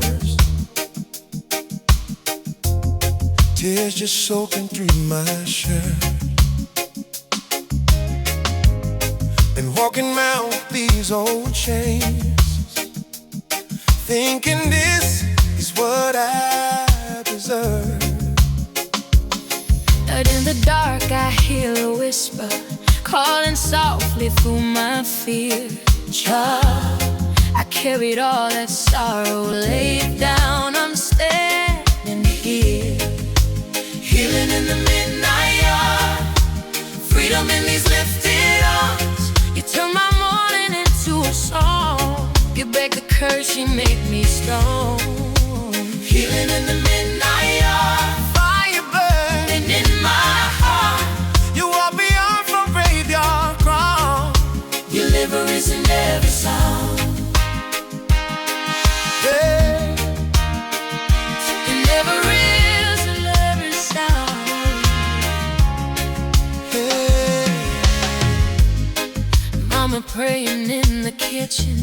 hours, tears just soaking through my shirt. Been walking around with these old chains, thinking this is what I deserve. But in the dark I hear a whisper calling softly through my fear. Child, I carried all that sorrow laid down. I'm standing here, healing in the midnight yard, freedom in these lifted arms. You turn my mourning into a song. You break the curse, you make me strong. Healing in the midnight yard, fire burning in my heart. You walk beyond from graveyard ground. Deliver is in every sound. Yeah. Deliver is in every sound. Yeah. Mama praying in the kitchen,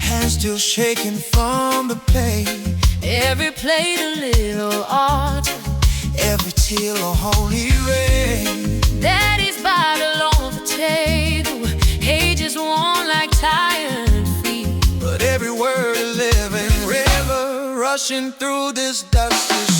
Hands still shaking from the pain. every plate a little altar, Every tear a holy rain. Daddy's Bible on the table, pages worn like tired feet. But every word a living river rushing through this dusty